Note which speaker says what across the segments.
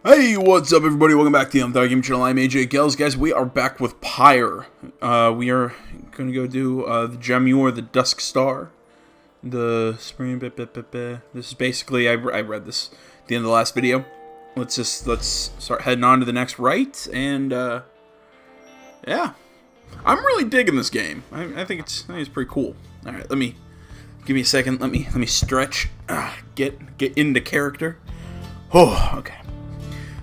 Speaker 1: Hey, what's up everybody? Welcome back to the Thought Game Channel. I'm AJ Gels. Guys, we are back with Pyre. We are going to go do the Jamur, the Dusk Star. The spring... This is basically, I read this at the end of the last video. Let's start heading on to the next right. And, yeah. I'm really digging this game. I think it's pretty cool. Alright, give me a second. Let me stretch. Get into character. Oh, okay.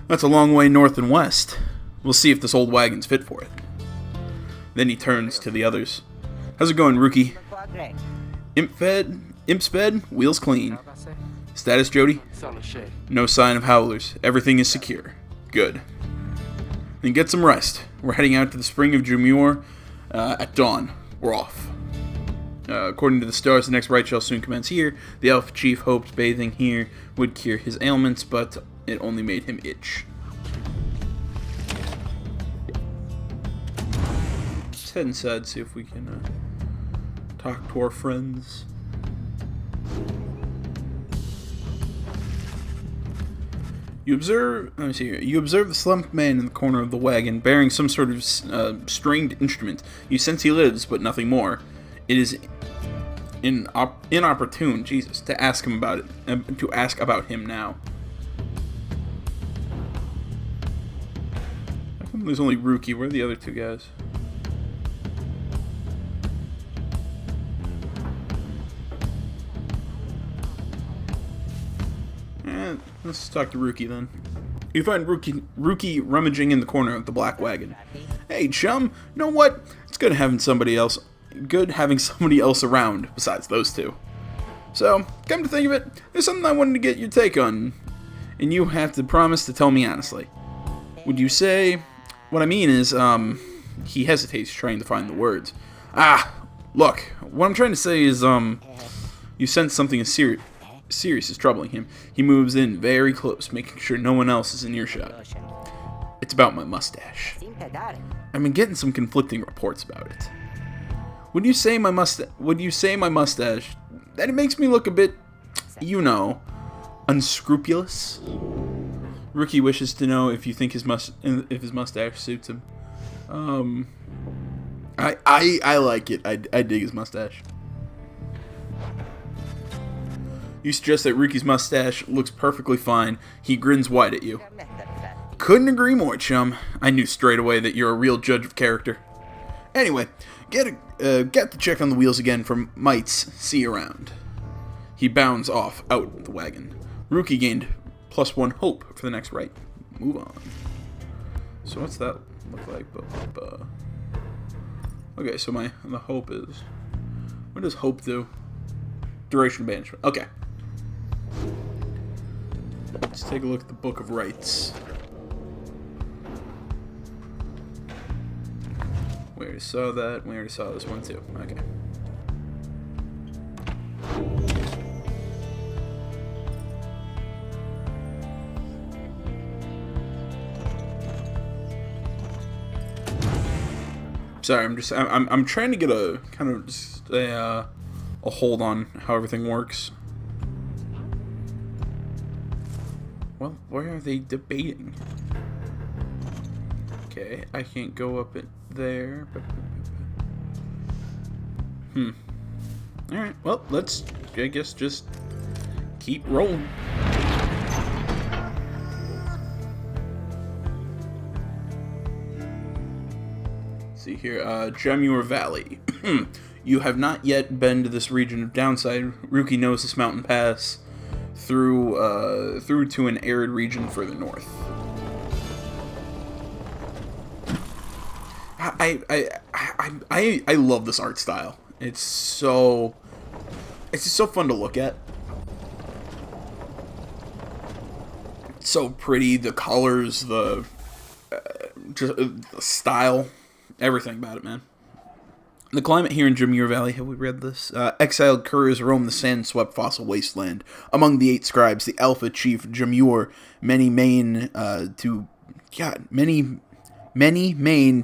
Speaker 1: That's a long way north and west. We'll see if this old wagon's fit for it. Then he turns to the others. How's it going, rookie? Imp's fed, wheels clean. Status, Jody? No sign of howlers. Everything is secure. Good. Then get some rest. We're heading out to the spring of Jamur at dawn. We're off. According to the stars, the next rite shall soon commence here. The elf chief hoped bathing here would cure his ailments, but it only made him itch. Let's head inside, see if we can talk to our friends. You observe the slumped man in the corner of the wagon, bearing some sort of stringed instrument. You sense he lives, but nothing more. It is inopportune, Jesus, to ask him about it. To ask about him now. How come there's only Rookie? Where are the other two guys? Let's talk to Rookie then. You find Rookie rummaging in the corner of the black wagon. Hey, chum. You know what? It's good having somebody else around besides those two. So, come to think of it, there's something I wanted to get your take on, and you have to promise to tell me honestly. Would you say... What I mean is, he hesitates trying to find the words. Look, what I'm trying to say is, you sense something serious is troubling him. He moves in very close, making sure no one else is in earshot. It's about my mustache. I've been getting some conflicting reports about it. Would you say my mustache, that it makes me look a bit, unscrupulous? Rookie wishes to know if you think his mustache suits him. I like it. I dig his mustache. You suggest that Rookie's mustache looks perfectly fine. He grins wide at you. Couldn't agree more, chum. I knew straight away that you're a real judge of character. Anyway, get the check on the wheels again for mites. See you around. He bounds off out the wagon. Rookie gained +1 hope for the next rite. Move on. So what's that look like? Okay, so the hope is... What does hope do? Duration of banishment. Okay. Let's take a look at the Book of Rites. We already saw that. We already saw this one too. Okay. Sorry, I'm trying to get a kind of just a hold on how everything works. Well, where are they debating? Okay, I can't go up it there. Alright, well, let's, I guess, just keep rolling. See here, Jamur Valley. You have not yet been to this region of downside. Rookie knows this mountain pass through to an arid region further north. I love this art style. It's just so fun to look at. It's so pretty. The colors, the style, everything about it, man. The climate here in Jamur Valley, have we read this? Exiled curs roam the sand-swept fossil wasteland. Among the 8 scribes, the Alpha Chief Jamur, many Maine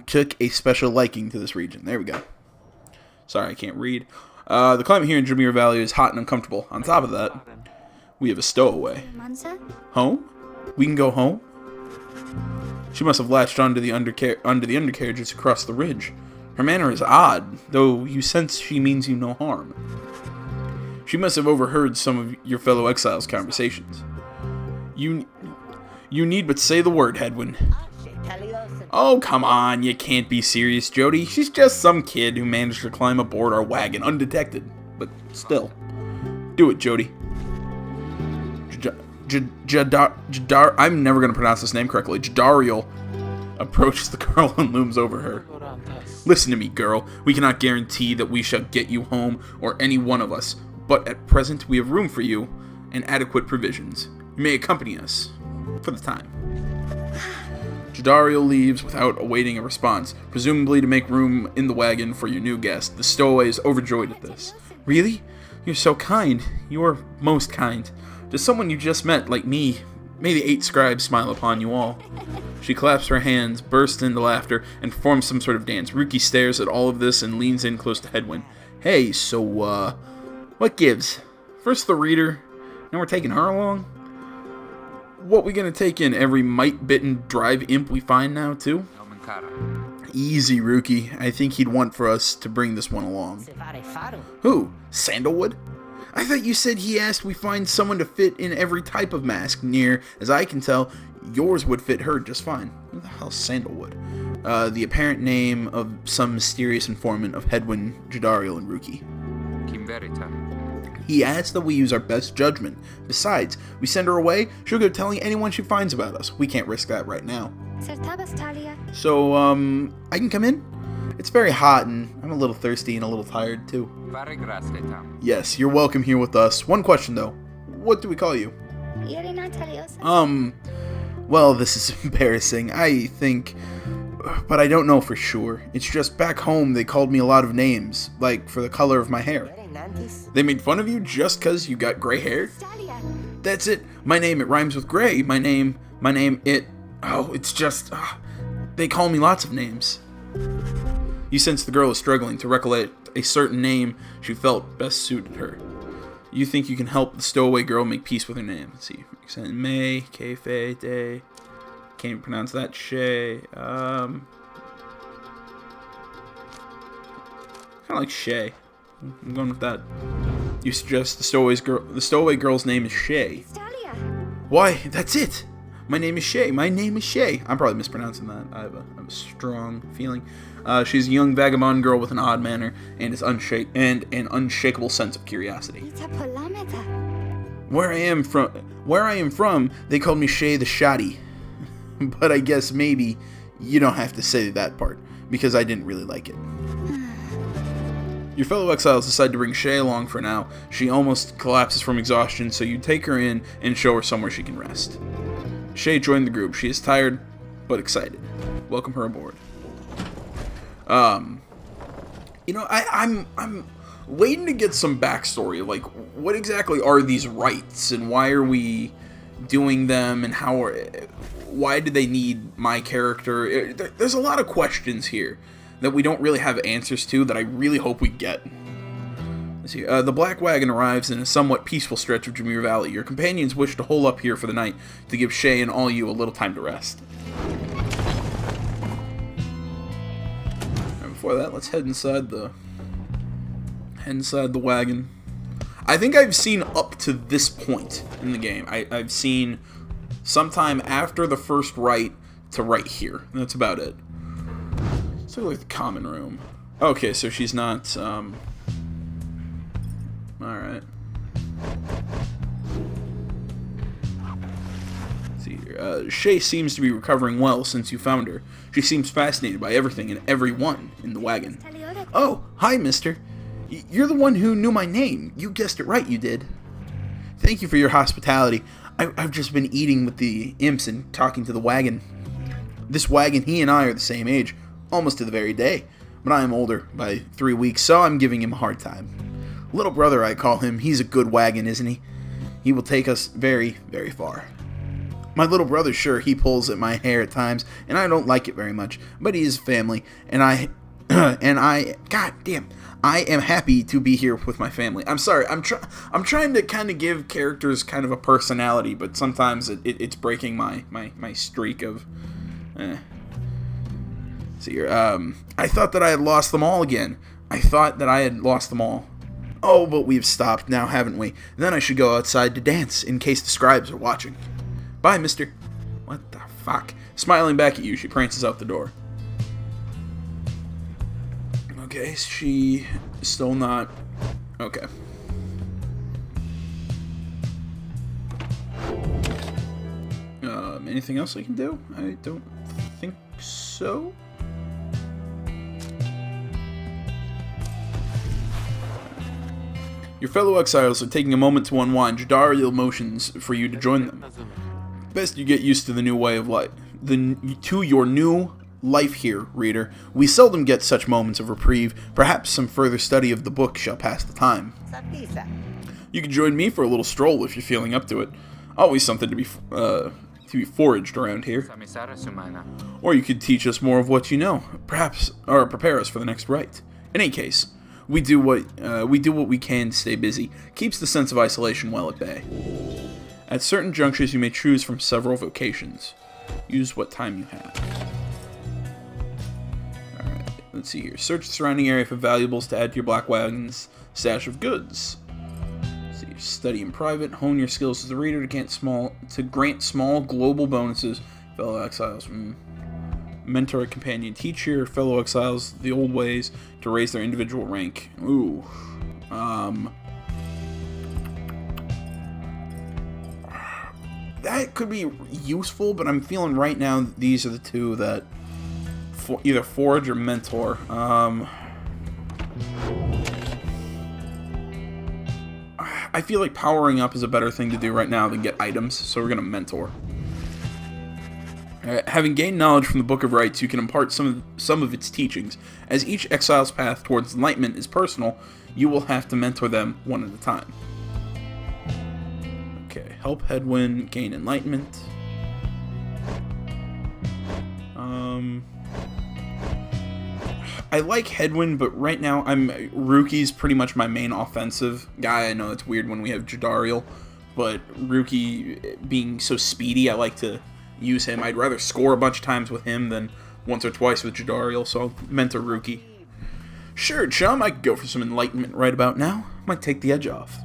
Speaker 1: took a special liking to this region. There we go. Sorry, I can't read. The climate here in Jamur Valley is hot and uncomfortable. On top of that, we have a stowaway. Home? We can go home? She must have latched onto the undercarriages across the ridge. Her manner is odd, though you sense she means you no harm. She must have overheard some of your fellow exiles' conversations. You need but say the word, Hedwin. Oh, come on, you can't be serious, Jody. She's just some kid who managed to climb aboard our wagon undetected. But still. Do it, Jody. Jadar, I'm never going to pronounce this name correctly. Jadariel approaches the girl and looms over her. Listen to me, girl. We cannot guarantee that we shall get you home, or any one of us. But at present, we have room for you, and adequate provisions. You may accompany us. For the time. Jadariel leaves without awaiting a response, presumably to make room in the wagon for your new guest. The stowaway is overjoyed at this. Really? You're so kind. You are most kind. To someone you just met, like me, may the 8 scribes smile upon you all. She claps her hands, bursts into laughter, and performs some sort of dance. Ruki stares at all of this and leans in close to Hedwin. Hey, so, what gives? First the reader, now we're taking her along? What we gonna take in? Every mite-bitten drive imp we find now, too? Easy, Ruki. I think he'd want for us to bring this one along. Who? Sandalwood? I thought you said he asked we find someone to fit in every type of mask. Near as I can tell, yours would fit her just fine. Who the hell's Sandalwood? The apparent name of some mysterious informant of Hedwin, Jadariel, and Ruki. He asked that we use our best judgment. Besides, we send her away, she'll go telling anyone she finds about us. We can't risk that right now. So, I can come in? It's very hot, and I'm a little thirsty and a little tired, too. Yes, you're welcome here with us. One question, though. What do we call you? Well, this is embarrassing. I think... But I don't know for sure. It's just back home they called me a lot of names, like for the color of my hair. They made fun of you just because you got gray hair? That's it. My name, it rhymes with gray. My name, it... Oh, it's just... they call me lots of names. You sense the girl is struggling to recollect a certain name she felt best suited her. You think you can help the stowaway girl make peace with her name. Let's see. May, Kefe, Day. Can't even pronounce that. Shae. Kind of like Shae. I'm going with that. You suggest the stowaway girl's name is Shae. Why, that's it. My name is Shae. My name is Shae. I'm probably mispronouncing that. I have a strong feeling. She's a young vagabond girl with an odd manner and an unshakable sense of curiosity. Where I am from, they called me Shae the Shoddy. But I guess maybe you don't have to say that part, because I didn't really like it. Your fellow exiles decide to bring Shae along for now. She almost collapses from exhaustion, so you take her in and show her somewhere she can rest. Shae joined the group. She is tired, but excited. Welcome her aboard. You know, I'm waiting to get some backstory. Like, what exactly are these rites, and why are we doing them, and why do they need my character? There's a lot of questions here that we don't really have answers to that I really hope we get. Let's see. The Black Wagon arrives in a somewhat peaceful stretch of Jameer Valley. Your companions wish to hole up here for the night to give Shae and all you a little time to rest. And before that, let's head inside the wagon. I think I've seen up to this point in the game. I've seen sometime after the first rite to right here. That's about it. Let's look at the common room. Okay, so she's not, alright. Let's see here. Shae seems to be recovering well since you found her. She seems fascinated by everything and everyone in the wagon. Oh, hi, mister. You're the one who knew my name. You guessed it right, you did. Thank you for your hospitality. I've just been eating with the imps and talking to the wagon. This wagon, he and I are the same age, almost to the very day. But I am older by 3 weeks, so I'm giving him a hard time. Little brother, I call him. He's a good wagon, isn't he? He will take us very, very far. My little brother, sure, he pulls at my hair at times, and I don't like it very much. But he is family, and I God damn, I am happy to be here with my family. I'm sorry, I'm trying to kind of give characters kind of a personality, but sometimes it's breaking my streak of See here. I thought that I had lost them all again. I thought that I had lost them all. Oh, but we've stopped now, haven't we? Then I should go outside to dance, in case the scribes are watching. Bye, mister. What the fuck? Smiling back at you, she prances out the door. Okay, she is still not... Okay. Anything else I can do? I don't think so. Your fellow exiles are taking a moment to unwind. Jadariel motions for you to join them. Best you get used to the new way of life. To your new life here, reader. We seldom get such moments of reprieve. Perhaps some further study of the book shall pass the time. You can join me for a little stroll if you're feeling up to it. Always something to be foraged around here. Or you could teach us more of what you know, perhaps, or prepare us for the next rite. In any case, we do what we can to stay busy. Keeps the sense of isolation well at bay. At certain junctures, you may choose from several vocations. Use what time you have. Alright, let's see here. Search the surrounding area for valuables to add to your black wagon's stash of goods. Study in private. Hone your skills as a reader to grant small global bonuses. Fellow exiles. Mentor a companion. Teach your fellow exiles the old ways to raise their individual rank. Ooh. That could be useful, but I'm feeling right now that these are the two that either forge or mentor. I feel like powering up is a better thing to do right now than get items, so we're going to mentor. Having gained knowledge from the Book of Rites, you can impart some of its teachings. As each exile's path towards enlightenment is personal, you will have to mentor them one at a time. Okay, help Headwind gain enlightenment. I like Headwind, but right now Ruki's pretty much my main offensive guy. I know it's weird when we have Jadariel, but Ruki being so speedy, I like to use him. I'd rather score a bunch of times with him than once or twice with Jadariel, so I'll mentor Ruki. Sure, chum, I could go for some enlightenment right about now. Might take the edge off.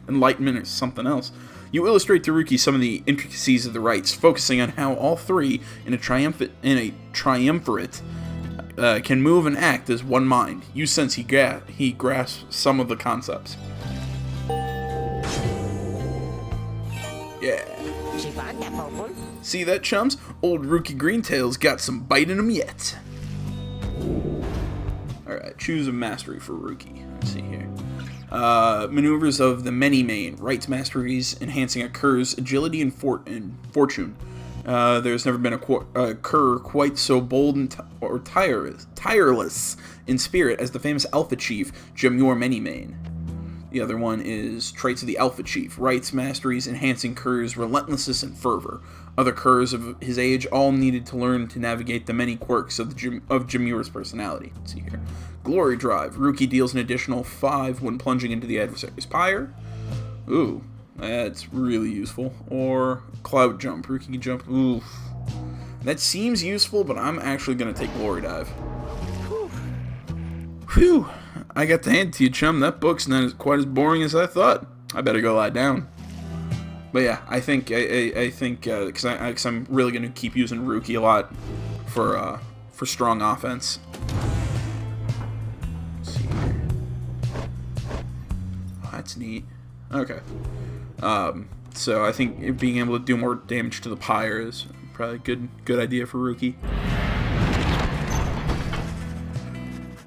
Speaker 1: Enlightenment or something else. You illustrate to Ruki some of the intricacies of the rites, focusing on how all three in a triumvirate can move and act as one mind. You sense he grasps some of the concepts. Yeah. See that, chums? Old Ruki Greentail's got some bite in him yet. Alright, choose a mastery for Ruki. Let's see here. Maneuvers of the many main. Rites masteries enhancing a cur's agility and fortune. There's never been a cur quite so bold or tireless in spirit as the famous Alpha Chief, Jamur Manymane. The other one is Traits of the Alpha Chief, Rites Masteries enhancing curs relentlessness and fervor. Other curs of his age all needed to learn to navigate the many quirks of Jamur's personality. Let's see here. Glory Drive. Ruki deals an additional 5 when plunging into the adversary's pyre. Ooh. That's really useful. Or Cloud Jump. Ruki can jump. Oof. That seems useful, but I'm actually going to take Glory Dive. Whew. I got to hand it to you, chum. That book's not quite as boring as I thought. I better go lie down. But yeah, I think because I'm really going to keep using Ruki a lot for strong offense. Let's see here. Oh, that's neat. Okay. So I think being able to do more damage to the pyre is probably a good idea for Ruki.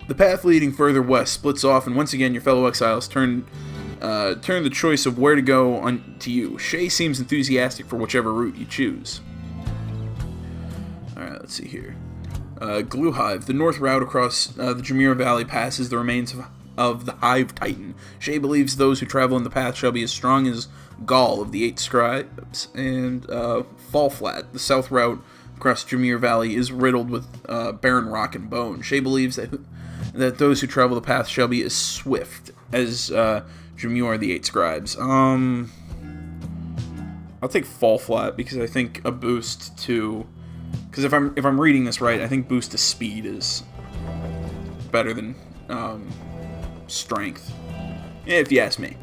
Speaker 1: The path leading further west splits off, and once again your fellow exiles turn the choice of where to go on to you. Shae seems enthusiastic for whichever route you choose. Alright, let's see here. Glue Hive. The north route across the Jamur Valley passes the remains of the Hive Titan. Shae believes those who travel in the path shall be as strong as Gaul of the 8 Scribes, and Fall Flat, the south route across Jamur Valley, is riddled with barren rock and bone. Shae believes that those who travel the path shall be as swift as Jamur the 8 Scribes. I'll take Fall Flat because I think a boost to Because if I'm reading this right, I think boost to speed is better than strength, if you ask me.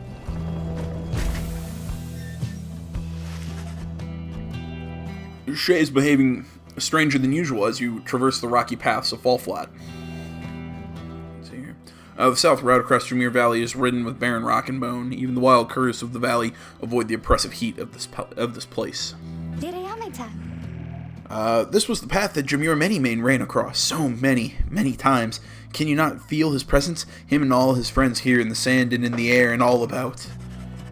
Speaker 1: Shae is behaving stranger than usual as you traverse the rocky paths of Fall Flat. Let's see here. The south route across Jameer Valley is ridden with barren rock and bone. Even the wild curs of the valley avoid the oppressive heat of this place. This was the path that Jameer Many ran across so many times. Can you not feel his presence? Him and all his friends here in the sand and in the air and all about.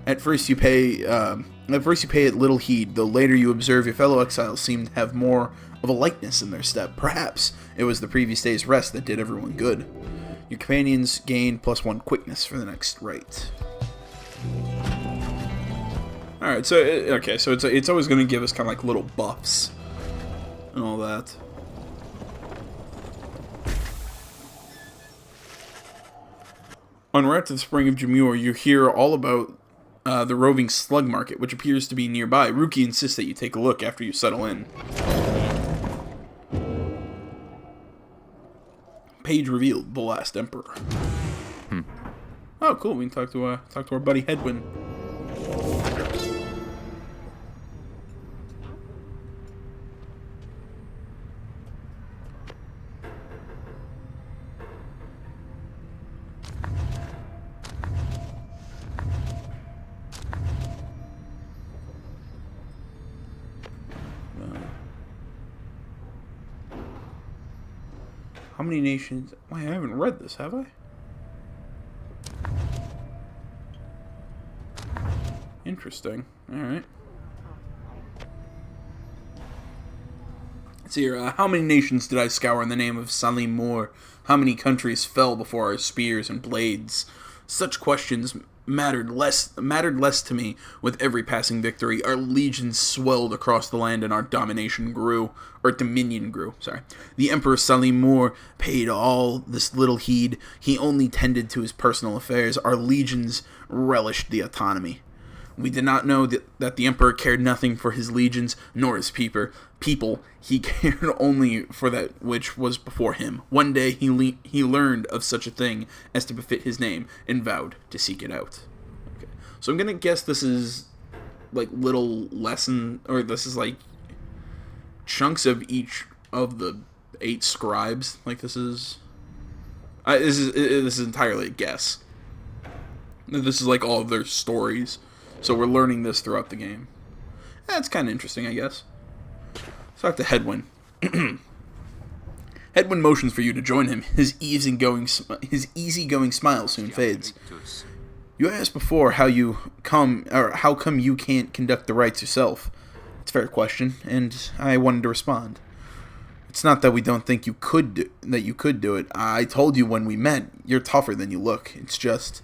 Speaker 1: At first you pay it little heed, though later you observe your fellow exiles seem to have more of a lightness in their step. Perhaps it was the previous day's rest that did everyone good. Your companions gain +1 quickness for the next rite. Alright, so it's always going to give us kind of like little buffs and all that. En route to the Spring of Jameer, you hear all about the roving slug market, which appears to be nearby. Ruki insists that you take a look after you settle in. Page revealed: the last emperor. Oh, cool. We can talk to our buddy Hedwyn. How many nations? Wait, I haven't read this, have I? Interesting. Alright. Let's see here. How many nations did I scour in the name of Salim Moore? How many countries fell before our spears and blades? Such questions mattered less to me with every passing victory. Our legions swelled across the land and our dominion grew. Sorry. The Emperor Salim Moore paid all this little heed. He only tended to his personal affairs. Our legions relished the autonomy. We did not know that the Emperor cared nothing for his legions nor his people. He cared only for that which was before him. One day he learned of such a thing as to befit his name and vowed to seek it out. Okay. So I'm gonna guess this is like little lesson, or this is like chunks of each of the 8 scribes. Like this is entirely a guess. This is like all of their stories. So we're learning this throughout the game. That's kind of interesting, I guess. Let's talk to Hedwyn. Hedwyn motions for you to join him. His easygoing smile soon fades. You asked before how come you can't conduct the rites yourself. It's a fair question, and I wanted to respond. It's not that we don't think you could do it. I told you when we met, you're tougher than you look. It's just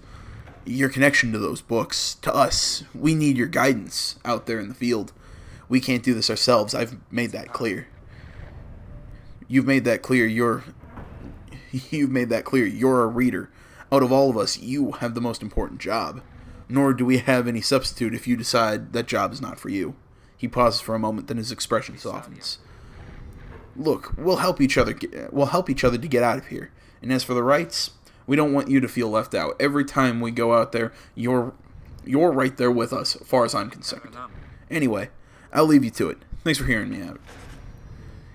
Speaker 1: your connection to those books, to us. We need your guidance out there in the field. We can't do this ourselves. I've made that clear. You've made that clear. You're a reader. Out of all of us, you have the most important job. Nor do we have any substitute if you decide that job is not for you. He pauses for a moment, then his expression softens. Look, we'll help each other to get out of here. And as for the rights, we don't want you to feel left out. Every time we go out there, you're right there with us, as far as I'm concerned. Anyway, I'll leave you to it. Thanks for hearing me out.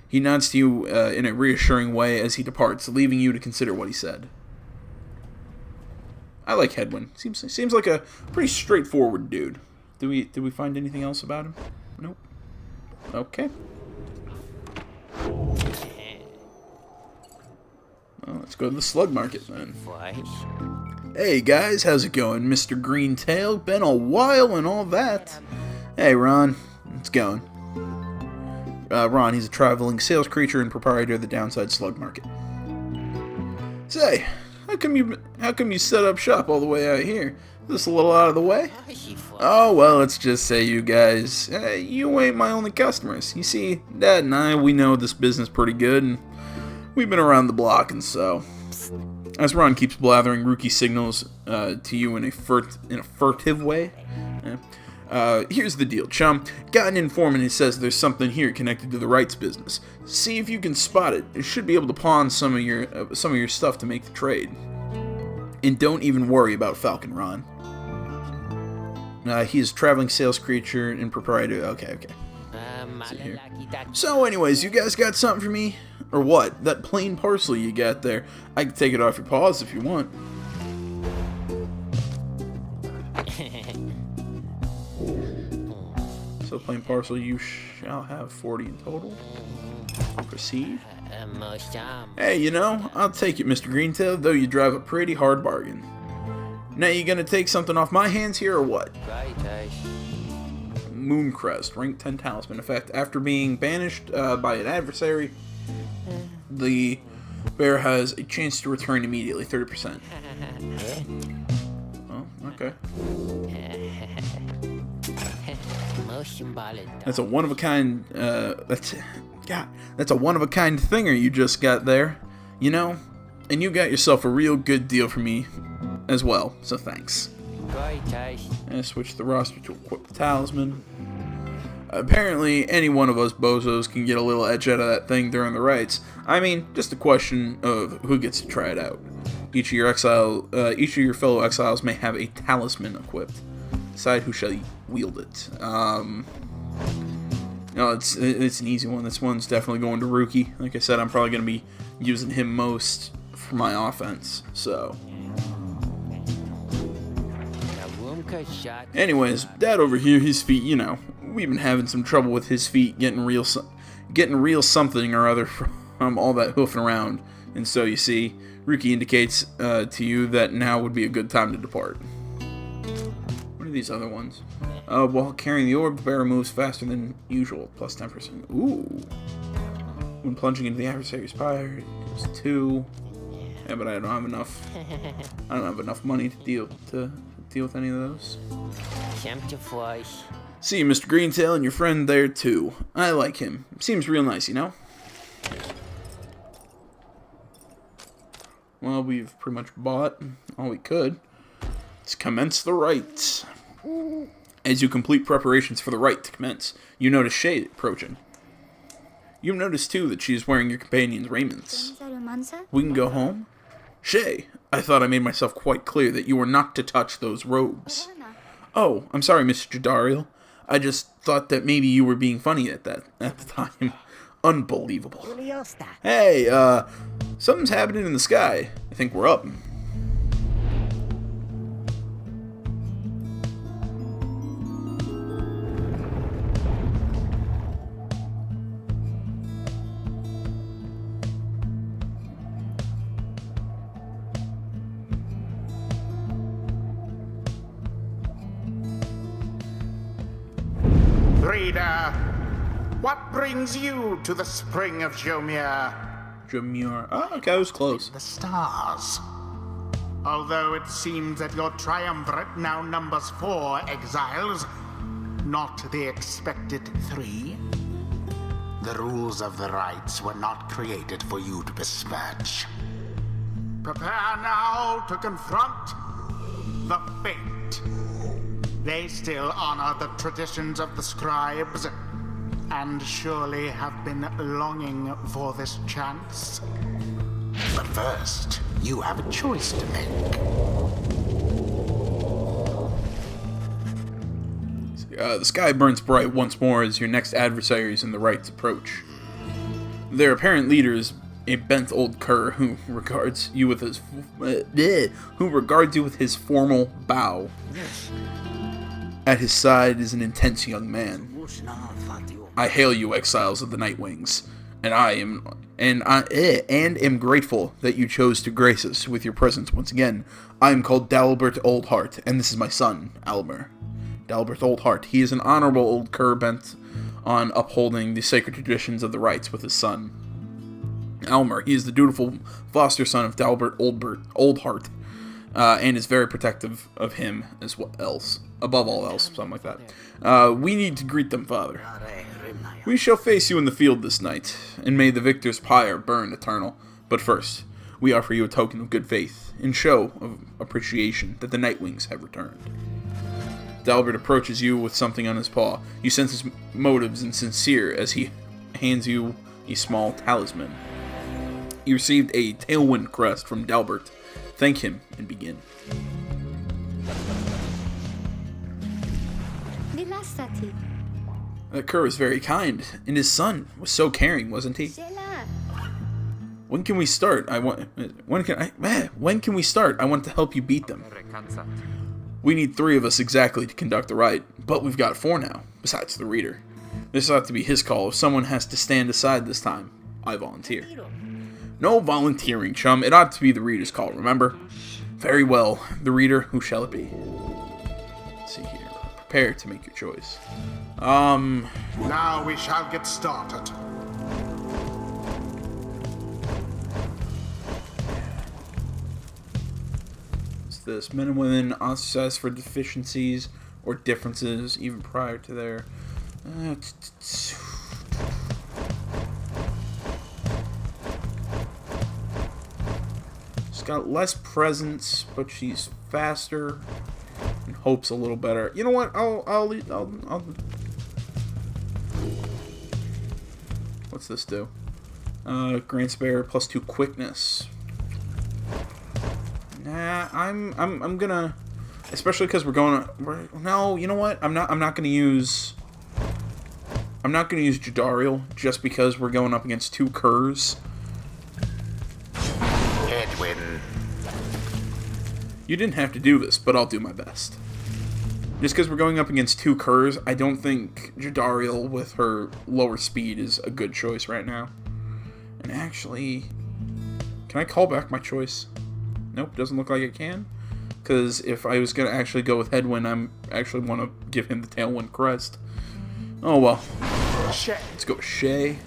Speaker 1: He nods to you in a reassuring way as he departs, leaving you to consider what he said. I like Hedwyn. Seems like a pretty straightforward dude. Did we find anything else about him? Nope. Okay. Well, let's go to the slug market then. Hey guys, how's it going? Mr. Greentail, been a while and all that. Hey Ron, it's going. Ron, he's a traveling sales creature and proprietor of the Downside Slug Market. Say, how come you set up shop all the way out here? Is this a little out of the way? Oh, well, let's just say you guys, you ain't my only customers. You see, Dad and I, we know this business pretty good, and we've been around the block, and so. As Ron keeps blathering, Ruki signals to you in a furtive way. Here's the deal, chum. Got an informant who says there's something here connected to the rights business. See if you can spot it. You should be able to pawn some of your stuff to make the trade. And don't even worry about Falcon Ron. He is a traveling sales creature and proprietor. Okay. See here. So anyways, you guys got something for me? Or what? That plain parcel you got there. I can take it off your paws if you want. So plain parcel, you shall have 40 in total. Proceed. Hey, you know, I'll take it, Mr. Greentail, though you drive a pretty hard bargain. Now you gonna take something off my hands here or what? Mooncrest, rank 10 talisman. Effect, after being banished by an adversary, the bear has a chance to return immediately, 30%. Oh, okay. That's a one-of-a-kind, that's a one-of-a-kind thinger you just got there, you know? And you got yourself a real good deal for me as well, so thanks. And switch the roster to equip the talisman. Apparently, any one of us bozos can get a little edge out of that thing during the rites. I mean, just a question of who gets to try it out. Each of your fellow exiles may have a talisman equipped. Decide who shall wield it. No, it's an easy one. This one's definitely going to Rookie. Like I said, I'm probably going to be using him most for my offense. So, anyways, Dad over here, his feet. You know, we've been having some trouble with his feet getting real something or other from all that hoofing around. And so you see, Rookie indicates to you that now would be a good time to depart. What are these other ones? While carrying the orb, the bear moves faster than usual, plus 10%. Ooh. When plunging into the adversary's pyre, it goes 2. Yeah, but I don't have enough. I don't have enough money to deal with any of those. See you, Mr. Greentail, and your friend there too. I like him. Seems real nice, you know? Well, we've pretty much bought all we could. Let's commence the rites. As you complete preparations for the rite to commence, you notice Shae approaching. You notice too that she is wearing your companion's raiments. We can go home? Shae, I thought I made myself quite clear that you were not to touch those robes. Oh, I'm sorry, Mr. Jadariel. I just thought that maybe you were being funny at the time. Unbelievable. Hey, something's happening in the sky. I think we're up.
Speaker 2: Reader, what brings you to the spring of Jomir?
Speaker 1: Jomir. Oh, okay, I was close.
Speaker 2: The stars. Although it seems that your triumvirate now numbers 4 exiles, not the expected 3. The rules of the rites were not created for you to besmirch. Prepare now to confront the fate. They still honor the traditions of the scribes, and surely have been longing for this chance. But first, you have a choice to make.
Speaker 1: The sky burns bright once more as your next adversaries in the rites approach. Their apparent leader is a bent old cur who regards you with his formal bow. At his side is an intense young man. I hail you, exiles of the Nightwings, and am grateful that you chose to grace us with your presence once again. I am called Dalbert Oldheart, and this is my son, Almer. Dalbert Oldheart. He is an honorable old cur bent on upholding the sacred traditions of the rites with his son, Almer. He is the dutiful foster son of Dalbert Oldheart, and is very protective of him as well else. Above all else, something like that. We need to greet them, Father. We shall face you in the field this night, and may the victor's pyre burn eternal. But first, we offer you a token of good faith, in show of appreciation that the Nightwings have returned. Dalbert approaches you with something on his paw. You sense his motives and sincere as he hands you a small talisman. You received a tailwind crest from Dalbert. Thank him and begin. That cur was very kind, and his son was so caring, wasn't he? When can we start? When can we start? I want to help you beat them. We need 3 of us exactly to conduct the rite, but we've got 4 now, besides the reader. This ought to be his call. If someone has to stand aside this time, I volunteer. No volunteering, chum. It ought to be the reader's call, remember? Very well. The reader, who shall it be? Let's see here. Prepare to make your choice.
Speaker 2: Now we shall get started.
Speaker 1: What's this? Men and women ostracized for deficiencies or differences, even prior to their... She's got less presence, but she's faster and hopes a little better. You know what? I'll what's this do? Grants bear +2 quickness. Nah, I'm gonna, especially because no, you know what? I'm not gonna use Jadariel just because we're going up against 2 curs.
Speaker 2: Headwind.
Speaker 1: You didn't have to do this, but I'll do my best. Just because we're going up against 2 curs, I don't think Jadariel with her lower speed is a good choice right now. And actually, can I call back my choice? Nope, doesn't look like I can. Because if I was going to actually go with Headwind, I actually want to give him the Tailwind crest. Oh well.
Speaker 2: Shae.
Speaker 1: Let's go with Shae.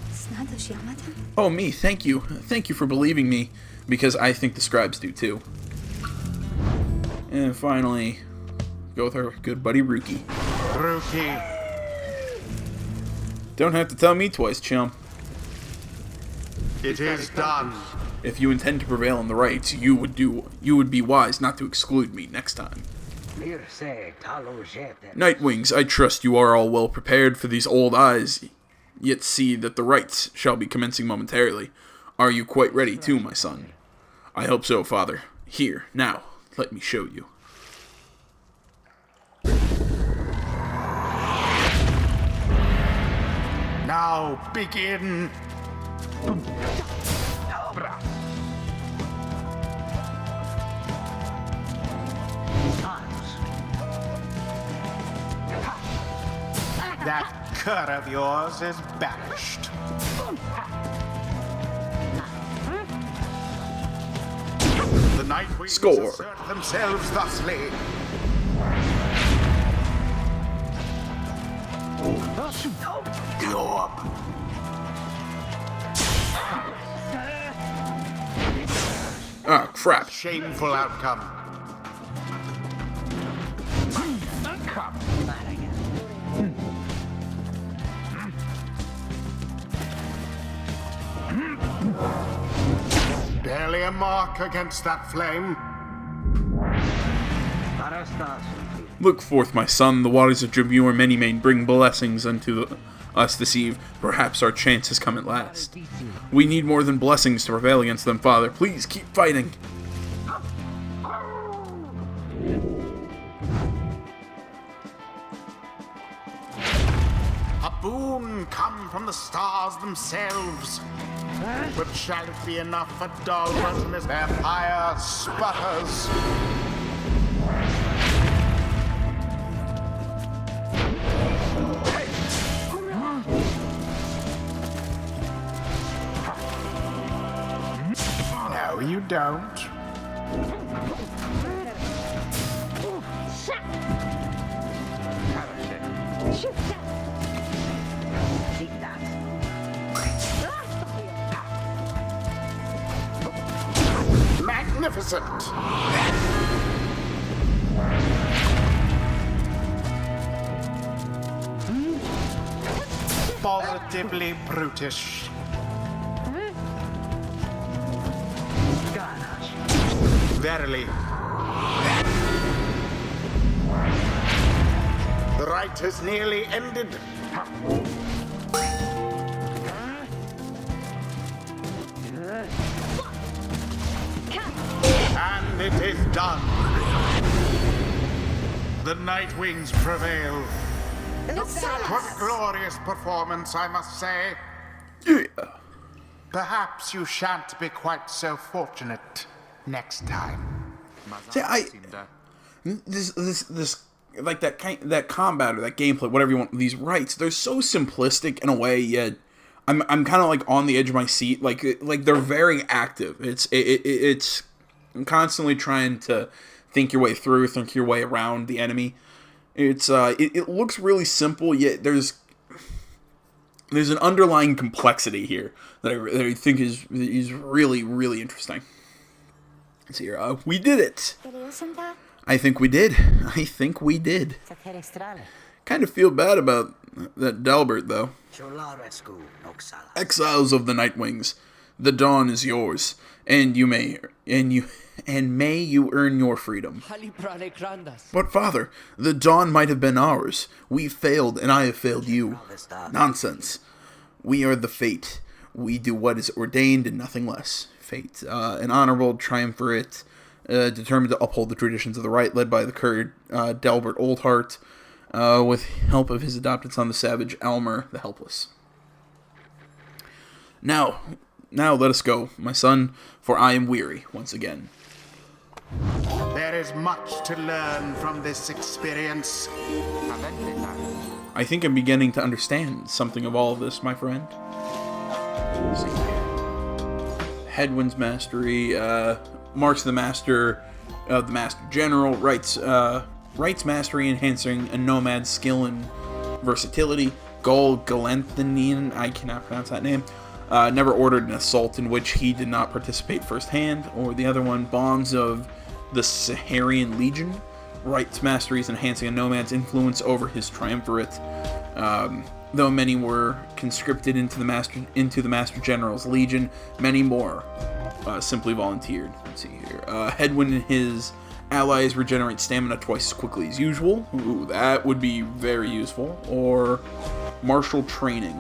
Speaker 1: Oh, me, thank you. Thank you for believing me, because I think the scribes do too. And finally, go with our good buddy Rookie.
Speaker 2: Rookie.
Speaker 1: Don't have to tell me twice, chum.
Speaker 2: It is done.
Speaker 1: If you intend to prevail in the rites, you would be wise not to exclude me next time. Nightwings, I trust you are all well prepared for these old eyes, yet see that the rites shall be commencing momentarily. Are you quite ready too, my son? I hope so, father. Here, now, let me show you.
Speaker 2: Now begin. That cur of yours is banished. The Nightwings
Speaker 1: Score.
Speaker 2: assert themselves thusly. The orb.
Speaker 1: Ah, crap.
Speaker 2: Shameful outcome. Barely a mark against that flame.
Speaker 1: Look forth, my son. The waters of Jabur Many-Mane bring blessings unto us this eve. Perhaps our chance has come at last. We need more than blessings to prevail against them, father. Please keep fighting.
Speaker 2: A boon come from the stars themselves. But shall it be enough for Dalbert and his vampire sputters? No, you don't. Magnificent! Positively brutish. Verily. The rite has nearly ended. And it is done. The Nightwings prevail. What glorious performance, I must say.
Speaker 1: Yeah.
Speaker 2: Perhaps you shan't be quite so fortunate next time.
Speaker 1: See, this like that combat or that gameplay, whatever you want, these rights, they're so simplistic in a way, yet I'm kind of like on the edge of my seat. Like they're very active. It's constantly trying to think your way through, think your way around the enemy. It looks really simple, yet there's an underlying complexity here that I think is really, really interesting. Let's see here. We did it. I think we did. Kind of feel bad about that Delbert, though. Exiles of the Nightwings, the dawn is yours, and may you earn your freedom. But father, the dawn might have been ours. We failed, and I have failed you. Nonsense. We are the fate. We do what is ordained and nothing less. Fate. An honorable triumvirate, determined to uphold the traditions of the right, led by the Kurd Delbert Oldheart, with help of his adopted son, the savage Elmer the Helpless. Now let us go, my son, for I am weary once again.
Speaker 2: There is much to learn from this experience.
Speaker 1: I think I'm beginning to understand something of all of this, my friend. Let's see. Headwind's mastery, marks the master general, rights mastery, enhancing a nomad's skill and versatility. Galanthanian, I cannot pronounce that name. Never ordered an assault in which he did not participate firsthand. Or the other one, bonds of the Saharian Legion. Rights masteries, enhancing a nomad's influence over his triumvirate. Though many were conscripted into the Master General's Legion, many more simply volunteered. Let's see here. Headwind and his allies regenerate stamina twice as quickly as usual. Ooh, that would be very useful. Or martial training.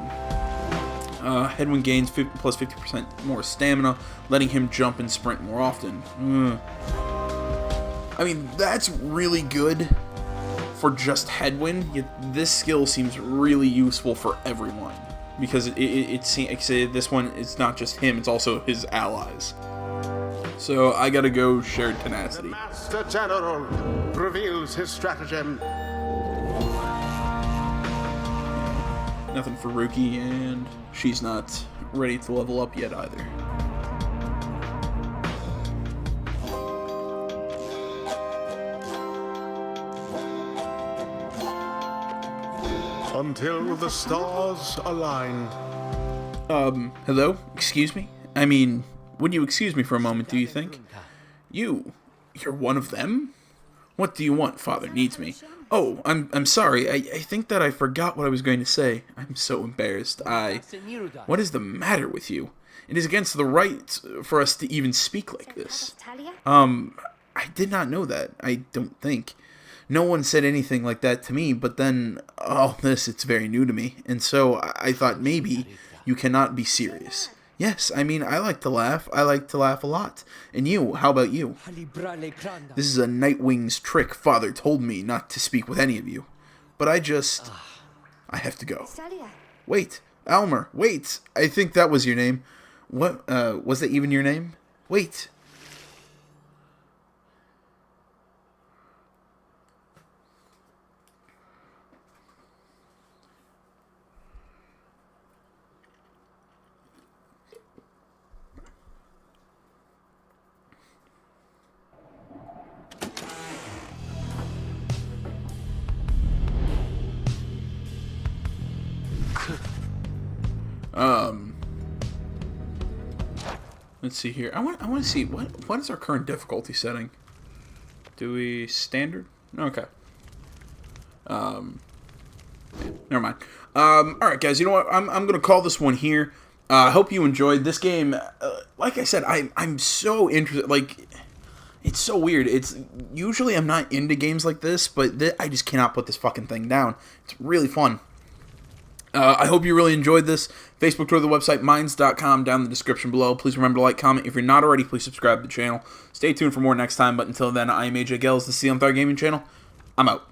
Speaker 1: Headwind gains plus 50% more stamina, letting him jump and sprint more often. I mean, that's really good for just Headwind, yet this skill seems really useful for everyone. Because it seems this one, it's not just him, it's also his allies. So I gotta go shared tenacity.
Speaker 2: The Master General reveals his stratagem.
Speaker 1: Nothing for Ruki, and she's not ready to level up yet either.
Speaker 2: Until the stars align.
Speaker 1: Hello? Excuse me? I mean, would you excuse me for a moment, do you think? You're one of them? What do you want? Father needs me. Oh, I'm sorry. I think that I forgot what I was going to say. I'm so embarrassed. What is the matter with you? It is against the right for us to even speak like this. I did not know that. I don't think. No one said anything like that to me, but then all this, it's very new to me. And so I thought maybe you cannot be serious. Yes, I mean, I like to laugh. I like to laugh a lot. And you, how about you? This is a Nightwing's trick. Father told me not to speak with any of you. But I have to go. Wait, Elmer, wait. I think that was your name. What, was that even your name? Wait. Let's see here. I want to see what is our current difficulty setting. Do we standard? Okay. Never mind. All right, guys. You know what? I'm gonna call this one here. I hope you enjoyed this game. Like I said, I'm so interested. Like, It's so weird. It's usually I'm not into games like this, but I just cannot put this fucking thing down. It's really fun. I hope you really enjoyed this. Facebook, Twitter, the website, minds.com, down in the description below. Please remember to like, comment. If you're not already, please subscribe to the channel. Stay tuned for more next time, but until then, I am AJ Gels, the CM Thar Gaming Channel. I'm out.